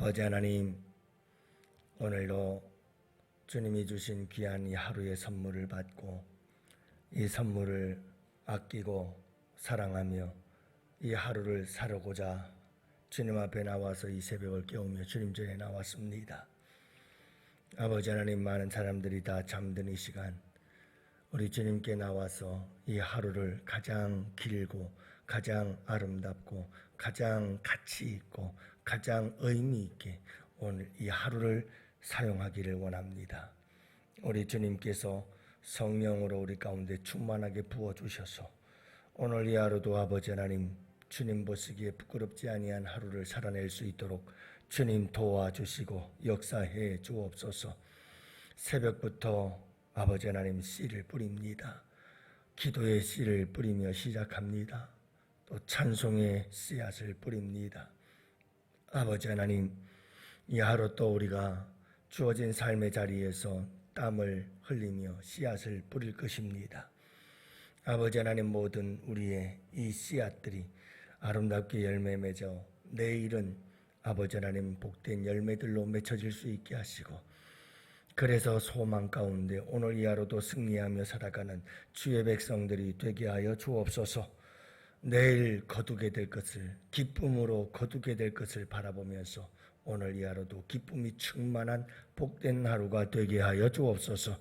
아버지 하나님, 오늘도 주님이 주신 귀한 이 하루의 선물을 받고 이 선물을 아끼고 사랑하며 이 하루를 살아고자 주님 앞에 나와서 이 새벽을 깨우며 주님 전에 나왔습니다. 아버지 하나님, 많은 사람들이 다 잠든 이 시간 우리 주님께 나와서 이 하루를 가장 길고 가장 아름답고 가장 가치 있고 가장 의미 있게 오늘 이 하루를 사용하기를 원합니다. 우리 주님께서 성령으로 우리 가운데 충만하게 부어주셔서 오늘 이 하루도 아버지 하나님, 주님 보시기에 부끄럽지 아니한 하루를 살아낼 수 있도록 주님 도와주시고 역사해 주옵소서. 새벽부터 아버지 하나님 씨를 뿌립니다. 기도의 씨를 뿌리며 시작합니다. 또 찬송의 씨앗을 뿌립니다. 아버지 하나님, 이 하루 또 우리가 주어진 삶의 자리에서 땀을 흘리며 씨앗을 뿌릴 것입니다. 아버지 하나님, 모든 우리의 이 씨앗들이 아름답게 열매 맺어 내일은 아버지 하나님 복된 열매들로 맺혀질 수 있게 하시고, 그래서 소망 가운데 오늘 이 하루도 승리하며 살아가는 주의 백성들이 되게 하여 주옵소서. 내일 거두게 될 것을, 기쁨으로 거두게 될 것을 바라보면서 오늘 이 하루도 기쁨이 충만한 복된 하루가 되게 하여 주옵소서.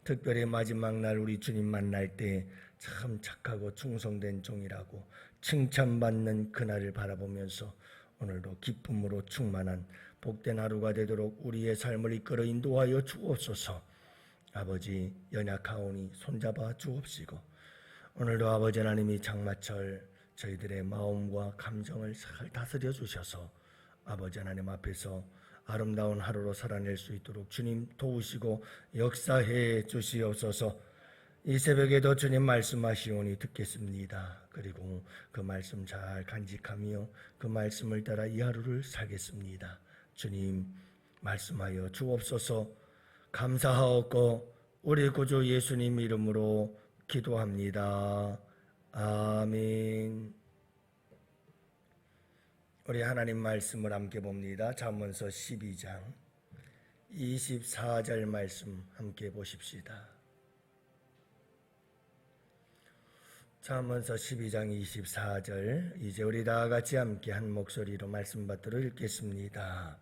특별히 마지막 날 우리 주님 만날 때 참 착하고 충성된 종이라고 칭찬받는 그날을 바라보면서 오늘도 기쁨으로 충만한 복된 하루가 되도록 우리의 삶을 이끌어 인도하여 주옵소서. 아버지, 연약하오니 손잡아 주옵시고, 오늘도 아버지 하나님이 장마철 저희들의 마음과 감정을 잘 다스려 주셔서 아버지 하나님 앞에서 아름다운 하루로 살아낼 수 있도록 주님 도우시고 역사해 주시옵소서. 이 새벽에도 주님 말씀하시오니 듣겠습니다. 그리고 그 말씀 잘 간직하며 그 말씀을 따라 이 하루를 살겠습니다. 주님 말씀하여 주옵소서. 감사하옵고 우리 구주 예수님 이름으로 기도합니다. 아멘. 우리 하나님 말씀을 함께 봅니다. 잠언서 12장 24절 말씀 함께 보십시다. 잠언서 12장 24절, 이제 우리 다 같이 함께 한 목소리로 말씀 받들어 읽겠습니다.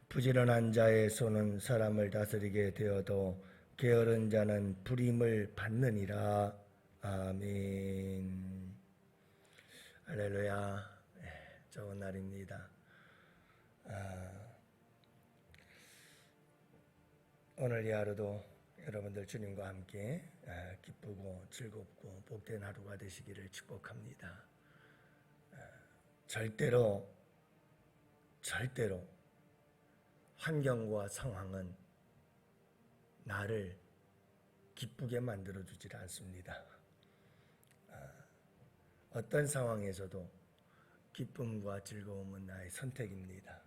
부지런한 자의 손은 사람을 다스리게 되어도 게으른 자는 불임을 받느니라. 아멘. 할렐루야. 좋은 날입니다. 오늘 이 하루도 여러분들 주님과 함께 기쁘고 즐겁고 복된 하루가 되시기를 축복합니다. 절대로 환경과 상황은 나를 기쁘게 만들어주지 않습니다. 어떤 상황에서도 기쁨과 즐거움은 나의 선택입니다.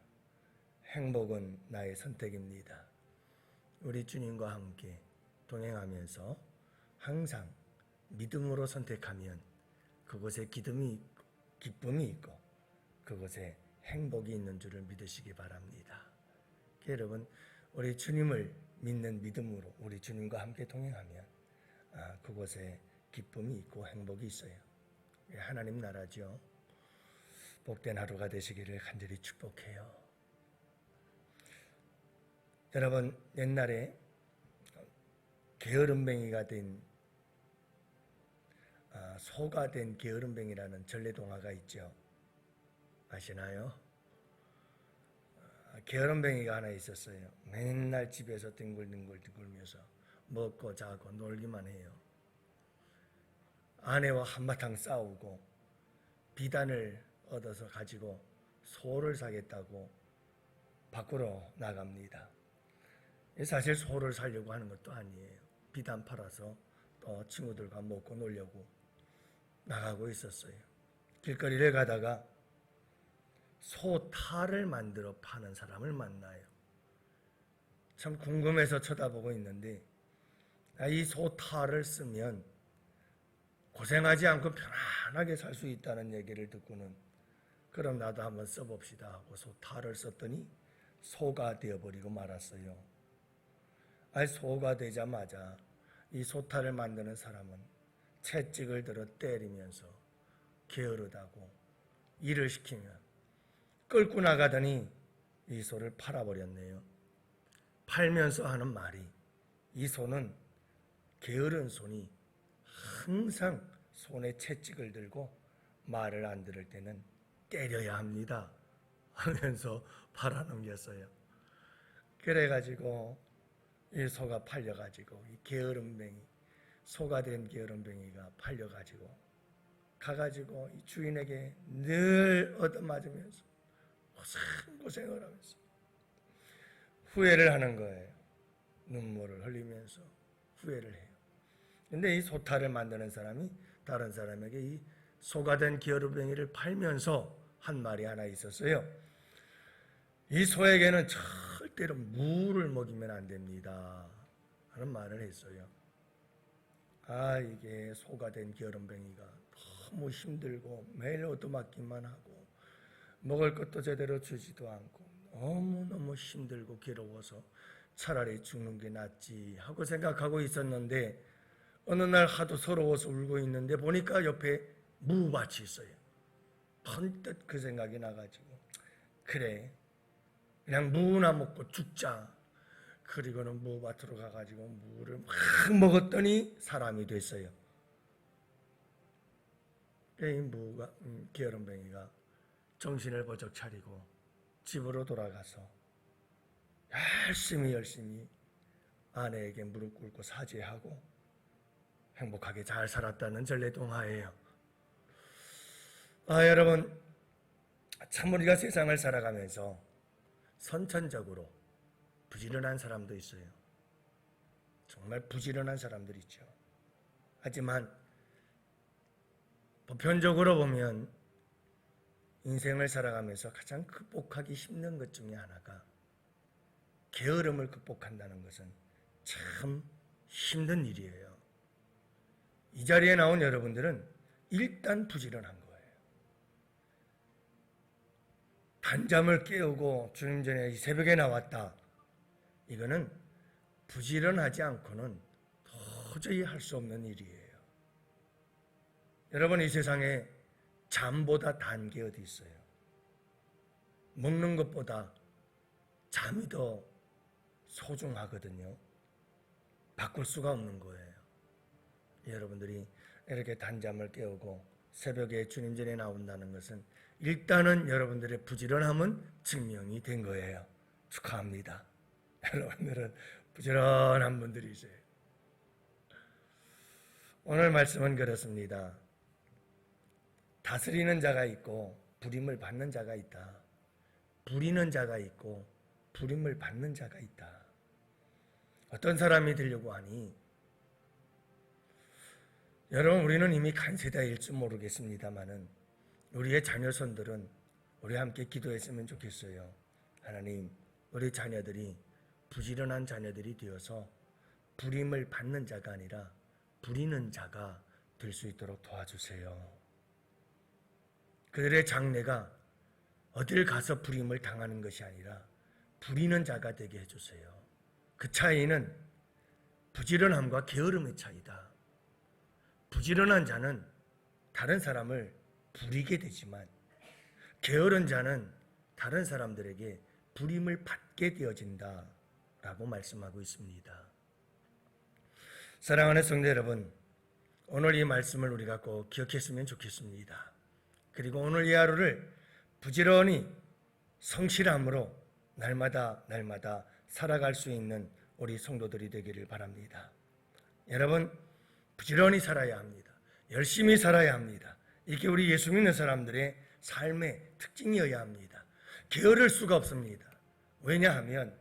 행복은 나의 선택입니다. 우리 주님과 함께 동행하면서 항상 믿음으로 선택하면 그곳에 기쁨이 있고 그곳에 행복이 있는 줄을 믿으시기 바랍니다. 여러분, 우리 주님을 믿는 믿음으로 우리 주님과 함께 동행하면 그곳에 기쁨이 있고 행복이 있어요. 하나님 나라죠. 복된 하루가 되시기를 간절히 축복해요. 여러분, 옛날에 게으름뱅이가 된 소가 된 게으름뱅이라는 전래동화가 있죠. 아시나요? 게으름뱅이가 하나 있었어요. 맨날 집에서 뒹굴면서 먹고 자고 놀기만 해요. 아내와 한바탕 싸우고 비단을 얻어서 가지고 소를 사겠다고 밖으로 나갑니다. 사실 소를 사려고 하는 것도 아니에요. 비단 팔아서 또 친구들과 먹고 놀려고 나가고 있었어요. 길거리를 가다가 소탈을 만들어 파는 사람을 만나요. 참 궁금해서 쳐다보고 있는데 이 소탈을 쓰면 고생하지 않고 편안하게 살 수 있다는 얘기를 듣고는 그럼 나도 한번 써봅시다 하고 소탈을 썼더니 소가 되어버리고 말았어요. 아니, 소가 되자마자 이 소탈을 만드는 사람은 채찍을 들어 때리면서 게으르다고 일을 시키면 끌고 나가더니 이 소를 팔아버렸네요. 팔면서 하는 말이, 이 소는 게으른 손이 항상 손에 채찍을 들고 말을 안 들을 때는 때려야 합니다 하면서 팔아넘겼어요. 그래가지고 이 소가 팔려가지고 이 게으름뱅이, 소가 된 게으름뱅이가 팔려가지고 가가지고 이 주인에게 늘 얻어맞으면서 고생을 하면서 후회를 하는 거예요. 눈물을 흘리면서 후회를 해요. 근데 이 소탈을 만드는 사람이 다른 사람에게 이 소가 된 게으름뱅이를 팔면서 한 말이 하나 있었어요. 이 소에게는 절대로 무를 먹이면 안 됩니다 하는 말을 했어요. 이게 소가 된 게으름뱅이가 너무 힘들고 매일 얻어맞기만 하고 먹을 것도 제대로 주지도 않고 너무너무 힘들고 괴로워서 차라리 죽는 게 낫지 하고 생각하고 있었는데, 어느 날 하도 서러워서 울고 있는데 보니까 옆에 무밭이 있어요. 번뜩 그 생각이 나가지고, 그래, 그냥 무나 먹고 죽자. 그리고는 무밭으로 가가지고 무를 막 먹었더니 사람이 됐어요. 이 게으름뱅이가 정신을 버쩍 차리고 집으로 돌아가서 열심히 아내에게 무릎 꿇고 사죄하고 행복하게 잘 살았다는 전래동화예요. 여러분, 참 우리가 세상을 살아가면서 선천적으로 부지런한 사람도 있어요. 정말 부지런한 사람들 있죠. 하지만 보편적으로 보면 인생을 살아가면서 가장 극복하기 힘든 것 중에 하나가, 게으름을 극복한다는 것은 참 힘든 일이에요. 이 자리에 나온 여러분들은 일단 부지런한 거예요. 단잠을 깨우고 주님 전에 새벽에 나왔다. 이거는 부지런하지 않고는 도저히 할 수 없는 일이에요. 여러분, 이 세상에 잠보다 단 게 어디 있어요? 먹는 것보다 잠이 더 소중하거든요. 바꿀 수가 없는 거예요. 여러분들이 이렇게 단잠을 깨우고 새벽에 주님 전에 나온다는 것은 일단은 여러분들의 부지런함은 증명이 된 거예요. 축하합니다. 여러분들은 부지런한 분들이세요. 오늘 말씀은 그렇습니다. 다스리는 자가 있고 부림을 받는 자가 있다. 부리는 자가 있고 부림을 받는 자가 있다. 어떤 사람이 되려고 하니, 여러분, 우리는 이미 간세다일 줄 모르겠습니다만은 우리의 자녀손들은 우리 함께 기도했으면 좋겠어요. 하나님, 우리 자녀들이 부지런한 자녀들이 되어서 부림을 받는 자가 아니라 부리는 자가 될 수 있도록 도와주세요. 그들의 장래가 어딜 가서 부림을 당하는 것이 아니라 부리는 자가 되게 해주세요. 그 차이는 부지런함과 게으름의 차이다. 부지런한 자는 다른 사람을 부리게 되지만 게으른 자는 다른 사람들에게 부림을 받게 되어진다 라고 말씀하고 있습니다. 사랑하는 성도 여러분, 오늘 이 말씀을 우리가 꼭 기억했으면 좋겠습니다. 그리고 오늘 이 하루를 부지런히 성실함으로 날마다 살아갈 수 있는 우리 성도들이 되기를 바랍니다. 여러분, 부지런히 살아야 합니다. 열심히 살아야 합니다. 이게 우리 예수 믿는 사람들의 삶의 특징이어야 합니다. 게으를 수가 없습니다. 왜냐하면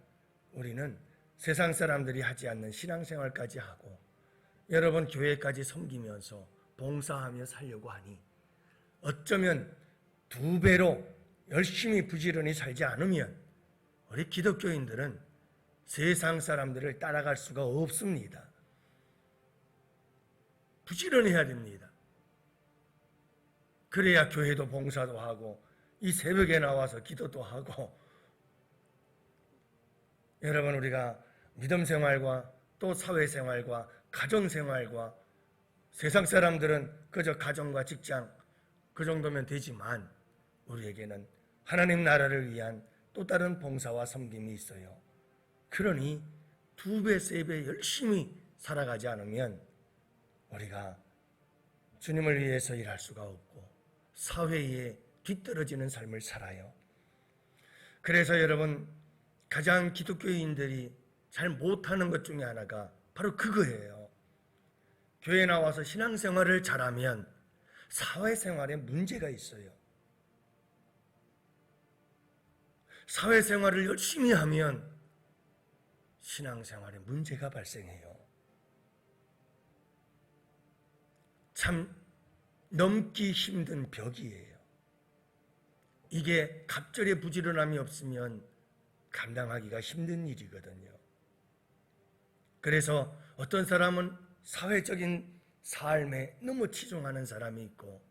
우리는 세상 사람들이 하지 않는 신앙생활까지 하고 여러분 교회까지 섬기면서 봉사하며 살려고 하니 어쩌면 2배로 열심히 부지런히 살지 않으면 우리 기독교인들은 세상 사람들을 따라갈 수가 없습니다. 부지런히 해야 됩니다. 그래야 교회도 봉사도 하고 이 새벽에 나와서 기도도 하고, 여러분 우리가 믿음 생활과 또 사회생활과 가정생활과 세상 사람들은 그저 가정과 직장 그 정도면 되지만 우리에게는 하나님 나라를 위한 또 다른 봉사와 섬김이 있어요. 그러니 2배, 3배 열심히 살아가지 않으면 우리가 주님을 위해서 일할 수가 없고 사회에 뒤떨어지는 삶을 살아요. 그래서 여러분 가장 기독교인들이 잘 못하는 것 중에 하나가 바로 그거예요. 교회 나와서 신앙생활을 잘하면 사회생활에 문제가 있어요. 사회생활을 열심히 하면 신앙생활에 문제가 발생해요. 참 넘기 힘든 벽이에요. 이게 갑절의 부지런함이 없으면 감당하기가 힘든 일이거든요. 그래서 어떤 사람은 사회적인 삶에 너무 치중하는 사람이 있고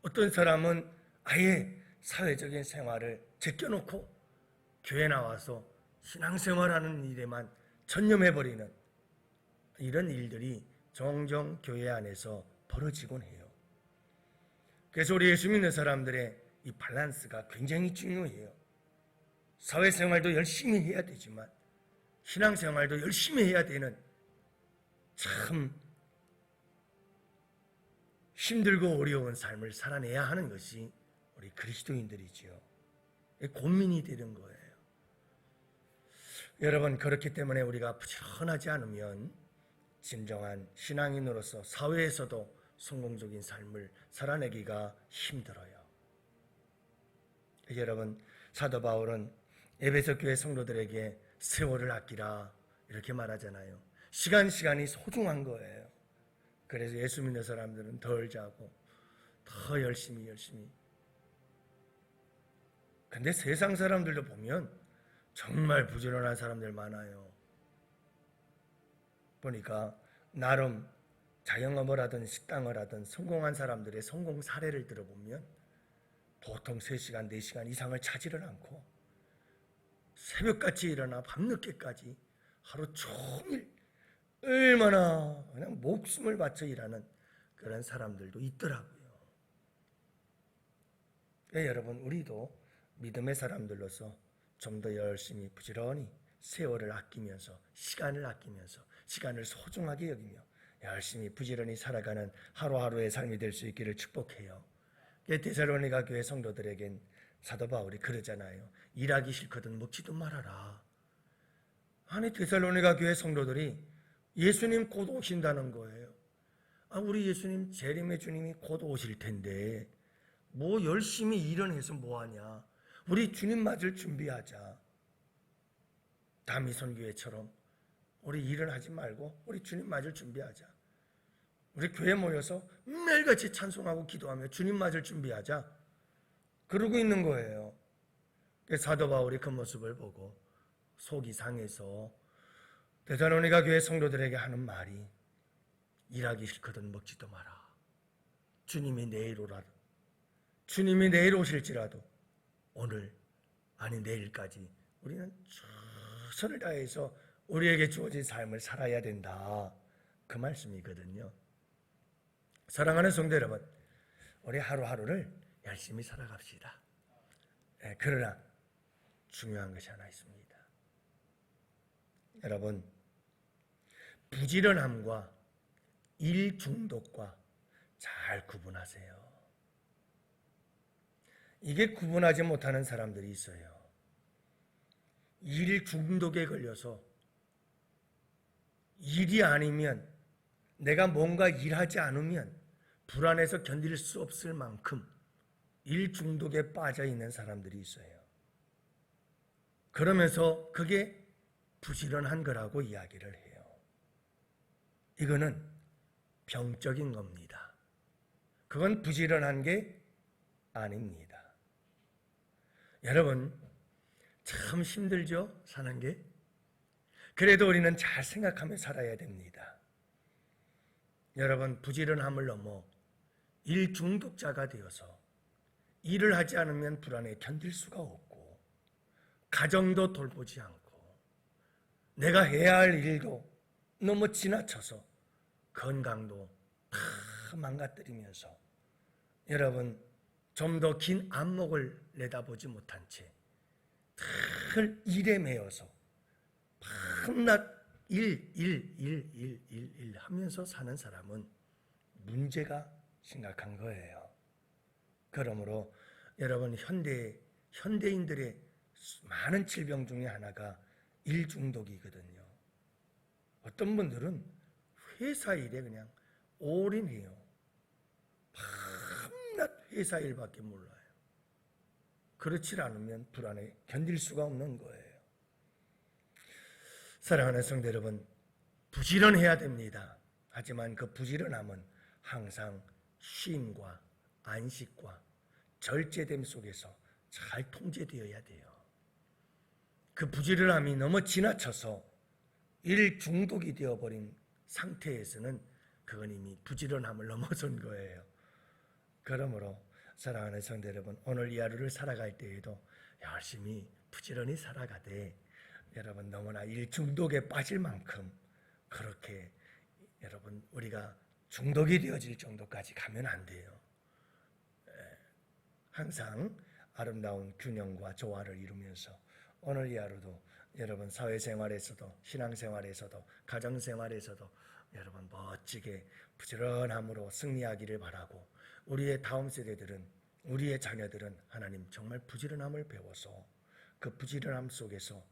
어떤 사람은 아예 사회적인 생활을 제껴놓고 교회 나와서 신앙생활하는 일에만 전념해버리는 이런 일들이 종종 교회 안에서 벌어지곤 해요. 그래서 우리 예수 믿는 사람들의 이 밸런스가 굉장히 중요해요. 사회생활도 열심히 해야 되지만 신앙생활도 열심히 해야 되는 참 힘들고 어려운 삶을 살아내야 하는 것이 우리 그리스도인들이지요. 고민이 되는 거예요. 여러분 그렇기 때문에 우리가 부지런하지 않으면 진정한 신앙인으로서 사회에서도 성공적인 삶을 살아내기가 힘들어요. 여러분 사도 바울은 에베소 교회 성도들에게 세월을 아끼라 이렇게 말하잖아요. 시간이 소중한 거예요. 그래서 예수 믿는 사람들은 덜 자고 더 열심히 근데 세상 사람들도 보면 정말 부지런한 사람들 많아요. 보니까 나름 자영업을 하든 식당을 하든 성공한 사람들의 성공 사례를 들어보면 보통 3시간, 4시간 이상을 차지를 않고 새벽같이 일어나 밤늦게까지 하루 종일 얼마나 그냥 목숨을 바쳐 일하는 그런 사람들도 있더라고요. 여러분 우리도 믿음의 사람들로서 좀 더 열심히 부지런히 세월을 아끼면서 시간을 소중하게 여기며 열심히 부지런히 살아가는 하루하루의 삶이 될 수 있기를 축복해요. 데살로니가 교회 성도들에겐 사도 바울이 그러잖아요. 일하기 싫거든 먹지도 말아라. 아니 데살로니가 교회 성도들이 예수님 곧 오신다는 거예요. 우리 예수님 재림의 주님이 곧 오실 텐데 뭐 열심히 일은 해서 뭐하냐. 우리 주님 맞을 준비하자. 다미선교회처럼 우리 일은 하지 말고 우리 주님 맞을 준비하자. 우리 교회 모여서 매일같이 찬송하고 기도하며 주님 맞을 준비하자. 그러고 있는 거예요. 사도 바울이 그 모습을 보고 속이 상해서 데살로니가 교회 성도들에게 하는 말이 일하기 싫거든 먹지도 마라. 주님이 내일 오라. 주님이 내일 오실지라도 오늘 아니 내일까지 우리는 최선을 다해서 우리에게 주어진 삶을 살아야 된다. 그 말씀이거든요. 사랑하는 성도 여러분, 우리 하루하루를 열심히 살아갑시다. 그러나 중요한 것이 하나 있습니다. 여러분, 부지런함과 일 중독과 잘 구분하세요. 이게 구분하지 못하는 사람들이 있어요. 일 중독에 걸려서 일이 아니면 내가 뭔가 일하지 않으면 불안해서 견딜 수 없을 만큼 일 중독에 빠져 있는 사람들이 있어요. 그러면서 그게 부지런한 거라고 이야기를 해요. 이거는 병적인 겁니다. 그건 부지런한 게 아닙니다. 여러분, 참 힘들죠? 사는 게. 그래도 우리는 잘 생각하며 살아야 됩니다. 여러분, 부지런함을 넘어 일 중독자가 되어서 일을 하지 않으면 불안에 견딜 수가 없고, 가정도 돌보지 않고, 내가 해야 할 일도 너무 지나쳐서 건강도 다 망가뜨리면서 여러분 좀 더 긴 안목을 내다보지 못한 채 늘 일에 매여서 밤낮 일 하면서 사는 사람은 문제가 심각한 거예요. 그러므로 여러분 현대인들의 많은 질병 중에 하나가 일 중독이거든요. 어떤 분들은 회사 일에 그냥 올인해요. 밤낮 회사 일밖에 몰라요. 그렇지 않으면 불안에 견딜 수가 없는 거예요. 사랑하는 성도 여러분, 부지런해야 됩니다. 하지만 그 부지런함은 항상 쉼과 안식과 절제됨 속에서 잘 통제되어야 돼요. 그 부지런함이 너무 지나쳐서 일 중독이 되어버린 상태에서는 그건 이미 부지런함을 넘어선 거예요. 그러므로 사랑하는 성도 여러분, 오늘 이 하루를 살아갈 때에도 열심히 부지런히 살아가되 여러분 너무나 일 중독에 빠질 만큼 그렇게 여러분 우리가 중독이 되어질 정도까지 가면 안 돼요. 항상 아름다운 균형과 조화를 이루면서 오늘 이 하루도 여러분 사회생활에서도 신앙생활에서도 가정생활에서도 여러분 멋지게 부지런함으로 승리하기를 바라고, 우리의 다음 세대들은, 우리의 자녀들은 하나님 정말 부지런함을 배워서 그 부지런함 속에서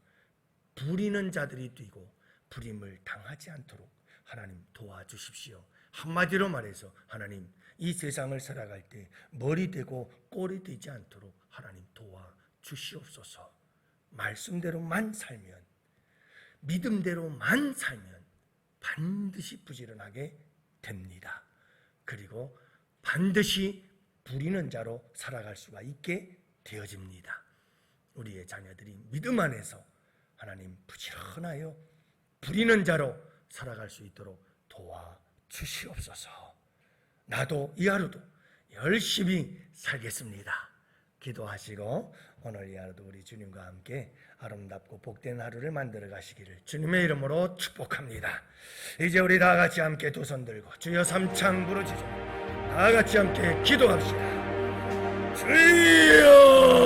부리는 자들이 뛰고 부림을 당하지 않도록 하나님 도와주십시오. 한마디로 말해서 하나님 이 세상을 살아갈 때 머리 되고 꼬리 되지 않도록 하나님 도와주시옵소서. 말씀대로만 살면, 믿음대로만 살면 반드시 부지런하게 됩니다. 그리고 반드시 부리는 자로 살아갈 수가 있게 되어집니다. 우리의 자녀들이 믿음 안에서 하나님 부지런하여 부리는 자로 살아갈 수 있도록 도와주시옵소서. 나도 이 하루도 열심히 살겠습니다. 기도하시고 오늘 이 하루도 우리 주님과 함께 아름답고 복된 하루를 만들어 가시기를 주님의 이름으로 축복합니다. 이제 우리 다 같이 함께 두 손 들고 주여 삼창 부르짖어 다 같이 함께 기도합시다. 주여